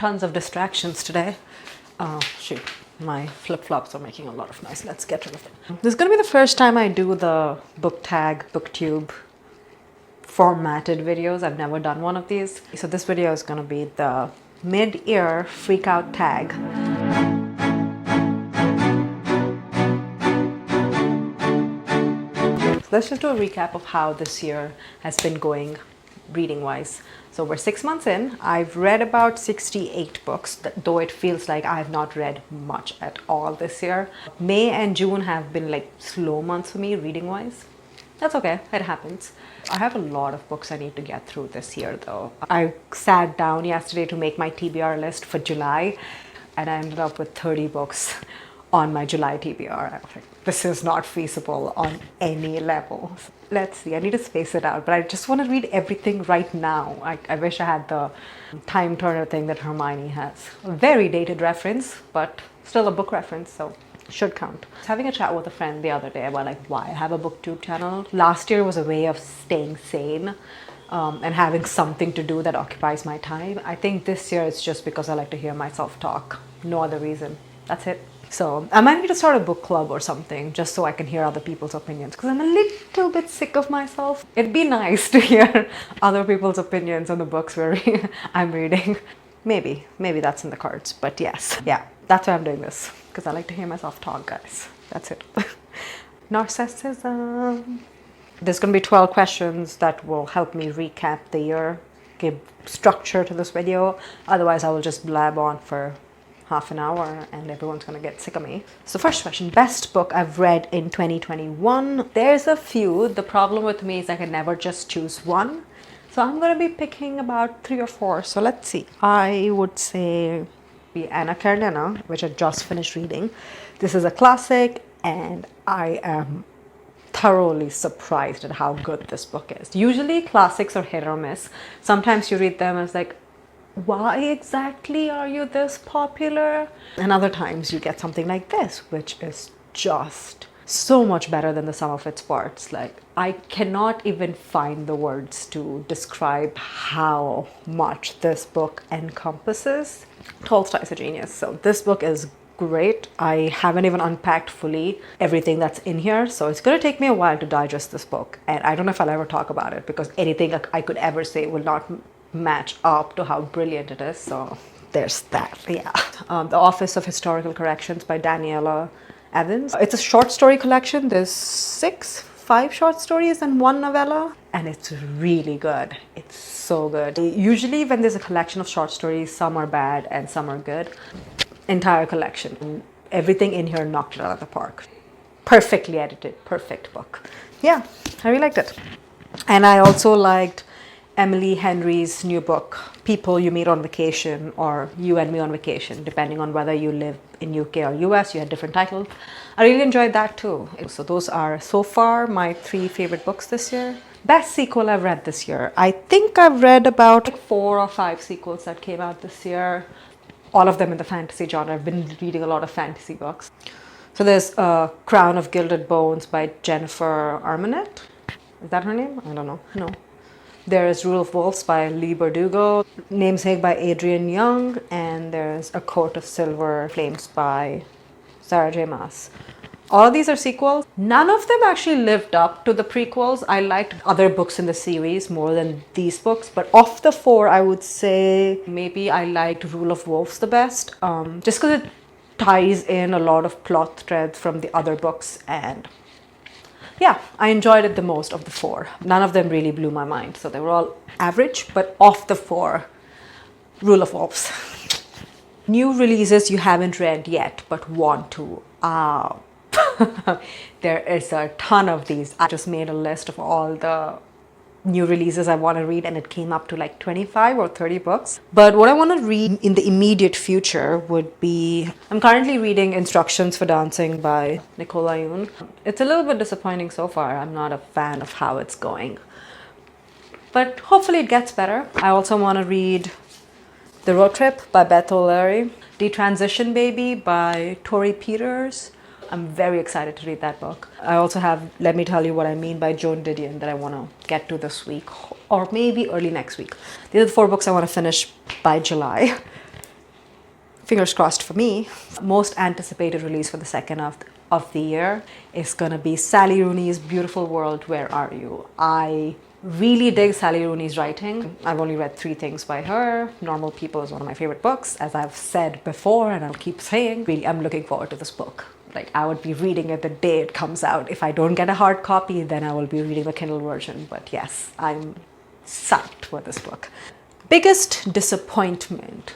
tons of distractions today. Oh, shoot. My flip-flops are making a lot of noise. Let's get rid of them. This is going to be the first time I do the book tag, booktube formatted videos. I've never done one of these. So this video is going to be the mid-year freak out tag. So let's just do a recap of how this year has been going reading-wise. So we're 6 months in. I've read about 68 books, though it feels like I've not read much at all this year. May and June have been like slow months for me reading-wise. That's okay, it happens. I have a lot of books I need to get through this year though. I sat down yesterday to make my TBR list for July and I ended up with 30 books on my July TBR. I was like, this is not feasible on any level. Let's see, I need to space it out, but I just want to read everything right now. I wish I had the time turner thing that Hermione has. A very dated reference, but still a book reference, so should count. I was having a chat with a friend the other day about like why I have a booktube channel. Last year was a way of staying sane and having something to do that occupies my time. I think this year it's just because I like to hear myself talk. No other reason. That's it. So I might need to start a book club or something just so I can hear other people's opinions because I'm a little bit sick of myself. It'd be nice to hear other people's opinions on the books I'm reading. Maybe that's in the cards, but yes. Yeah, that's why I'm doing this because I like to hear myself talk, guys. That's it. Narcissism. There's going to be 12 questions that will help me recap the year, give structure to this video. Otherwise, I will just blab on for half an hour and everyone's gonna get sick of me. So first question, best book I've read in 2021. There's a few. The problem with me is I can never just choose one. So I'm gonna be picking about 3 or 4. So let's see. I would say Anna Karenina, which I just finished reading. This is a classic and I am thoroughly surprised at how good this book is. Usually classics are hit or miss. Sometimes you read them as like, why exactly are you this popular? And other times you get something like this, which is just so much better than the sum of its parts. Like, I cannot even find the words to describe how much this book encompasses. Tolstoy is a genius, so this book is great. I haven't even unpacked fully everything that's in here, so it's going to take me a while to digest this book. And I don't know if I'll ever talk about it because anything I could ever say will not match up to how brilliant it is. So there's that. Yeah. The Office of Historical Corrections by Danielle Evans. It's a short story collection. There's 5 short stories and 1 novella, and it's really good. It's so good. Usually when there's a collection of short stories, some are bad and some are good. Entire collection. Everything in here knocked it out of the park. Perfectly edited. Perfect book. Yeah, I really liked it. And I also liked Emily Henry's new book, People You Meet on Vacation, or You and Me on Vacation, depending on whether you live in UK or US, you had different titles. I really enjoyed that too. So those are so far my 3 favorite books this year. Best sequel I've read this year. I think I've read about 4 or 5 sequels that came out this year. All of them in the fantasy genre. I've been reading a lot of fantasy books. So there's Crown of Gilded Bones by Jennifer Armentrout. Is that her name? I don't know. No. There's Rule of Wolves by Leigh Bardugo, Namesake by Adrienne Young, and there's A Court of Silver Flames by Sarah J. Maas. All of these are sequels. None of them actually lived up to the prequels. I liked other books in the series more than these books, but of the 4, I would say maybe I liked Rule of Wolves the best, just because it ties in a lot of plot threads from the other books, and yeah, I enjoyed it the most of the 4. None of them really blew my mind. So they were all average, but of the 4, Rule of Wolves. New releases you haven't read yet, but want to. There is a ton of these. I just made a list of all the new releases I want to read, and it came up to like 25 or 30 books. But what I want to read in the immediate future would be, I'm currently reading Instructions for Dancing by Nicola. It's a little bit disappointing so far. I'm not a fan of how it's going, but hopefully it gets better. I also want to read The Road Trip by Beth O'Leary, Detransition Baby by Tori Peters. I'm very excited to read that book. I also have Let Me Tell You What I Mean by Joan Didion that I want to get to this week, or maybe early next week. These are the 4 books I want to finish by July. fingers crossed for me, most anticipated release for the second of the year is gonna be Sally Rooney's Beautiful World, Where Are You? I really dig Sally Rooney's writing. I've only read 3 things by her. Normal People is one of my favorite books, as I've said before, and I'll keep saying. Really, I'm looking forward to this book. Like, I would be reading it the day it comes out. If I don't get a hard copy, then I will be reading the Kindle version. But yes, I'm psyched for this book. Biggest disappointment.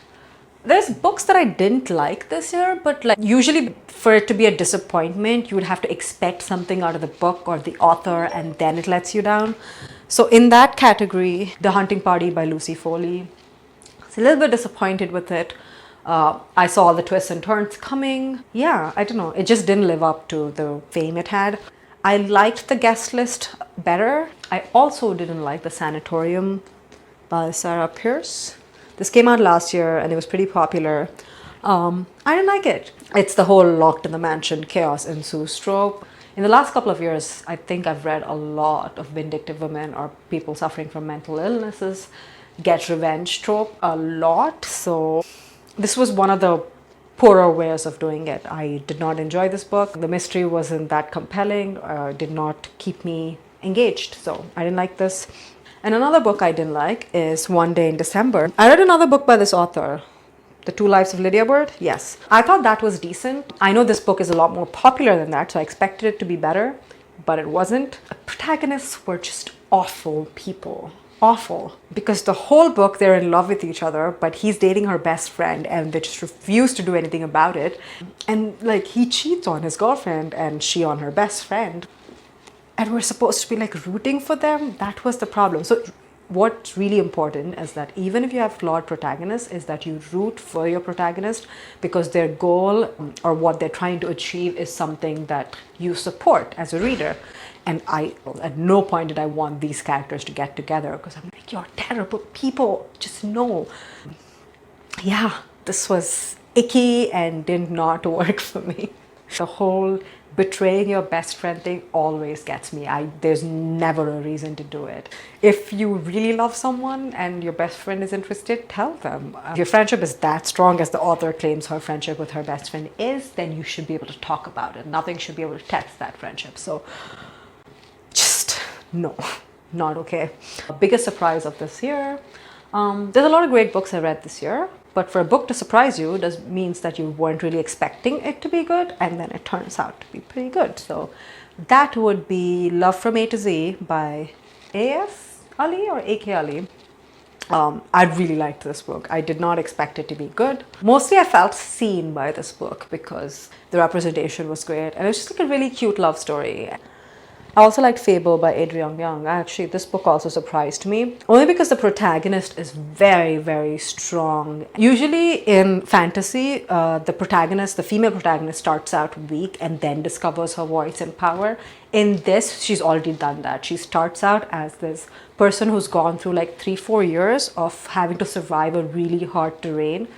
There's books that I didn't like this year, but like usually for it to be a disappointment, you would have to expect something out of the book or the author, and then it lets you down. So in that category, The Hunting Party by Lucy Foley. I was a little bit disappointed with it. I saw all the twists and turns coming. Yeah, I don't know. It just didn't live up to the fame it had. I liked the guest list better. I also didn't like The Sanatorium by Sarah Pearse. This came out last year and it was pretty popular. I didn't like it. It's the whole locked in the mansion, chaos ensues trope. In the last couple of years, I think I've read a lot of vindictive women or people suffering from mental illnesses get revenge trope a lot. So this was one of the poorer ways of doing it. I did not enjoy this book. The mystery wasn't that compelling, did not keep me engaged. So I didn't like this. And another book I didn't like is One Day in December. I read another book by this author, The Two Lives of Lydia Bird. Yes, I thought that was decent. I know this book is a lot more popular than that, so I expected it to be better, but it wasn't. The protagonists were just awful people. Awful. Because the whole book they're in love with each other, but he's dating her best friend and they just refuse to do anything about it. And like he cheats on his girlfriend and she on her best friend. And we're supposed to be like rooting for them. That was the problem. So what's really important is that even if you have flawed protagonists, is that you root for your protagonist because their goal or what they're trying to achieve is something that you support as a reader. And at no point did I want these characters to get together because I'm like, you're terrible people, just no. Yeah, this was icky and did not work for me. The whole betraying your best friend thing always gets me. There's never a reason to do it. If you really love someone and your best friend is interested, tell them. If your friendship is that strong as the author claims her friendship with her best friend is, then you should be able to talk about it. Nothing should be able to test that friendship. So just no, not okay. Biggest surprise of this year. There's a lot of great books I read this year. But for a book to surprise you means that you weren't really expecting it to be good, and then it turns out to be pretty good. So that would be Love from A to Z by A.S. Ali or A.K. Ali. I really liked this book. I did not expect it to be good. Mostly I felt seen by this book because the representation was great. And it was just like a really cute love story. I also liked Fable by Adrienne Young. Actually, this book also surprised me. Only because the protagonist is very, very strong. Usually in fantasy, the protagonist, the female protagonist starts out weak and then discovers her voice and power. In this, she's already done that. She starts out as this person who's gone through like 3-4 years of having to survive a really hard terrain.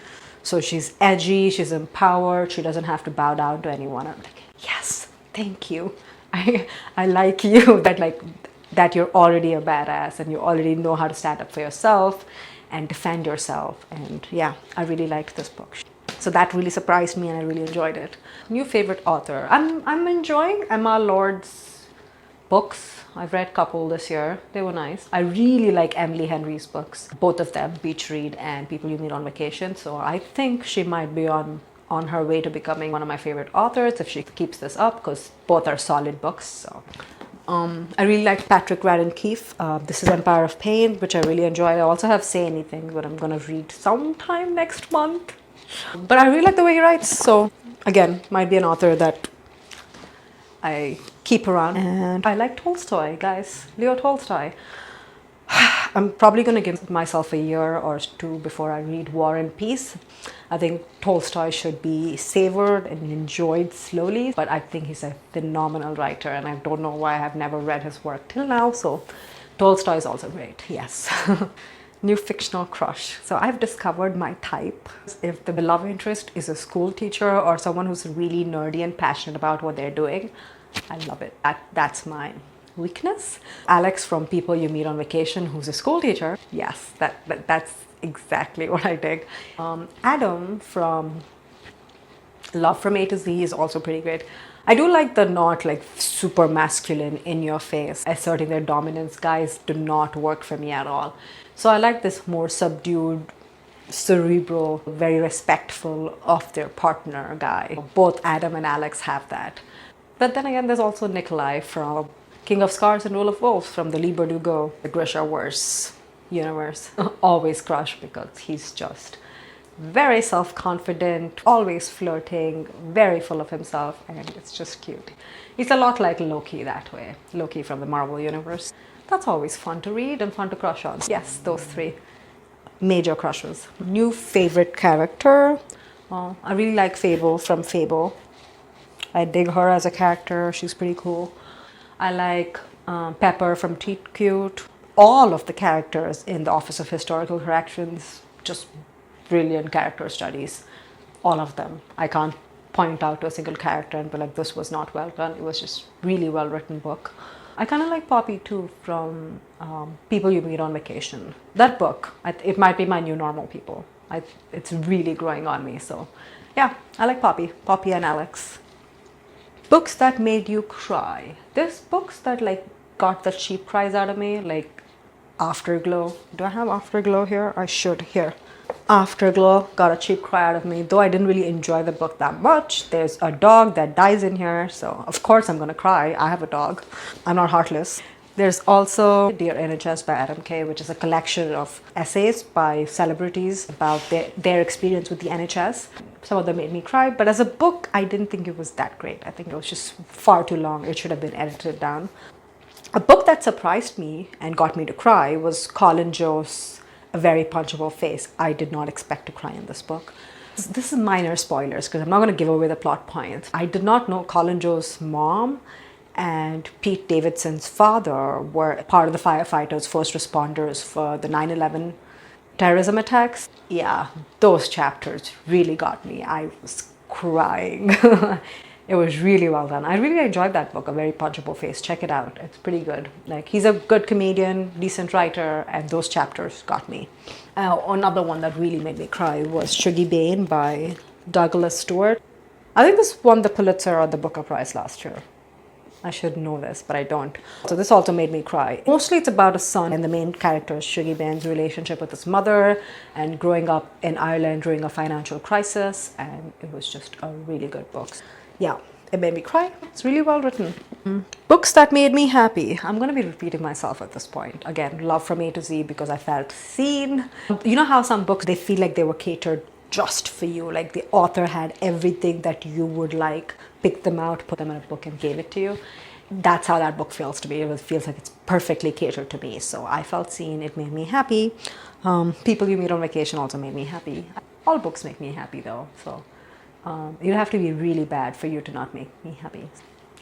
So she's edgy, she's empowered, she doesn't have to bow down to anyone. I'm like, yes, thank you. I like you, that you're already a badass and you already know how to stand up for yourself and defend yourself. And yeah, I really liked this book. So that really surprised me and I really enjoyed it. New favorite author. I'm enjoying Emma Lord's books. I've read a couple this year. They were nice. I really like Emily Henry's books. Both of them, Beach Read and People You Meet on Vacation. So I think she might be on her way to becoming one of my favorite authors if she keeps this up, because both are solid books. So I really like Patrick Radden Keefe. This is Empire of Pain, which I really enjoy. I also have Say Anything, but I'm gonna read sometime next month. But I really like the way he writes. So again, might be an author that I keep around. And I like Tolstoy, guys. Leo Tolstoy. I'm probably going to give myself a year or two before I read War and Peace. I think Tolstoy should be savored and enjoyed slowly, but I think he's a phenomenal writer and I don't know why I have never read his work till now. So Tolstoy is also great, yes. New fictional crush. So I've discovered my type. If the love interest is a school teacher or someone who's really nerdy and passionate about what they're doing, I love it. That's mine. Weakness. Alex from People You Meet on Vacation, who's a school teacher. Yes, that's exactly what I dig. Adam from Love from A to Z is also pretty great. I do like the not like super masculine in your face, asserting their dominance guys do not work for me at all. So I like this more subdued, cerebral, very respectful of their partner guy. Both Adam and Alex have that. But then again, there's also Nikolai from King of Scars and Rule of Wolves from the Leigh Bardugo, the Grisha-verse universe. Always crush because he's just very self-confident, always flirting, very full of himself, and it's just cute. He's a lot like Loki that way. Loki from the Marvel universe. That's always fun to read and fun to crush on. Yes, those three major crushes. New favorite character. I really like Fable from Fable. I dig her as a character. She's pretty cool. I like Pepper from Teet Cute. All of the characters in the Office of Historical Corrections, just brilliant character studies. All of them. I can't point out to a single character and be like, this was not well done. It was just really well written book. I kind of like Poppy too from People You Meet on Vacation. That book, it might be my new normal people. It's really growing on me. So yeah, I like Poppy. Poppy and Alex. Books that made you cry. There's books that like got the cheap cries out of me, like Afterglow. Do I have Afterglow here? I should. Here. Afterglow got a cheap cry out of me, though I didn't really enjoy the book that much. There's a dog that dies in here, so of course I'm gonna cry. I have a dog. I'm not heartless. There's also Dear NHS by Adam Kay, which is a collection of essays by celebrities about their experience with the NHS. Some of them made me cry, but as a book, I didn't think it was that great. I think it was just far too long. It should have been edited down. A book that surprised me and got me to cry was Colin Jost's A Very Punchable Face. I did not expect to cry in this book. This is minor spoilers because I'm not going to give away the plot point. I did not know Colin Jost's mom and Pete Davidson's father were part of the firefighters, first responders for the 9/11 terrorism attacks. Yeah, those chapters really got me. I was crying. It was really well done. I really enjoyed that book, A Very Punchable Face. Check it out. It's pretty good. Like, he's a good comedian, decent writer, and those chapters got me. Another one that really made me cry was Shuggie Bain by Douglas Stuart. I think this won the Pulitzer or the Booker Prize last year. I should know this, but I don't. So this also made me cry. Mostly it's about a son, and the main character is Shuggie Bain's relationship with his mother and growing up in Ireland during a financial crisis, and it was just a really good book. Yeah, it made me cry. It's really well written. Books that made me happy. I'm going to be repeating myself at this point. Again, Love from A to Z because I felt seen. You know how some books, they feel like they were catered just for you, like the author had everything that you would like, picked them out, put them in a book and gave it to you. That's how that book feels to me. It feels like it's perfectly catered to me. So I felt seen. It made me happy. People You Meet on Vacation also made me happy. All books make me happy though. So you'd have to be really bad for you to not make me happy.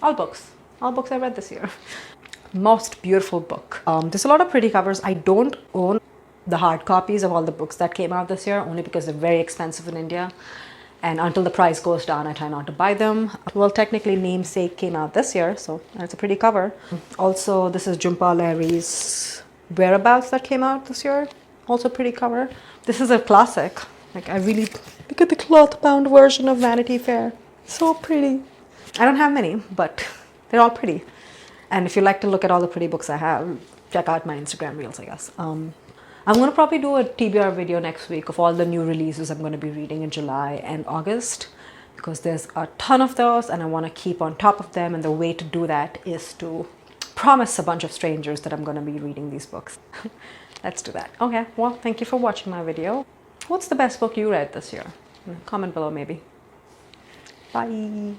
All books I read this year. Most beautiful book. There's a lot of pretty covers. I don't own the hard copies of all the books that came out this year, only because they're very expensive in India. And until the price goes down, I try not to buy them. Well, technically Namesake came out this year, so it's a pretty cover. Also, this is Jhumpa Lahiri's Whereabouts that came out this year. Also pretty cover. This is a classic. Like, I really look at the cloth-bound version of Vanity Fair. So pretty. I don't have many, but they're all pretty. And if you like to look at all the pretty books I have, check out my Instagram reels, I guess. I'm going to probably do a TBR video next week of all the new releases I'm going to be reading in July and August, because there's a ton of those and I want to keep on top of them, and the way to do that is to promise a bunch of strangers that I'm going to be reading these books. Let's do that. Okay, well, thank you for watching my video. What's the best book you read this year? Comment below maybe. Bye.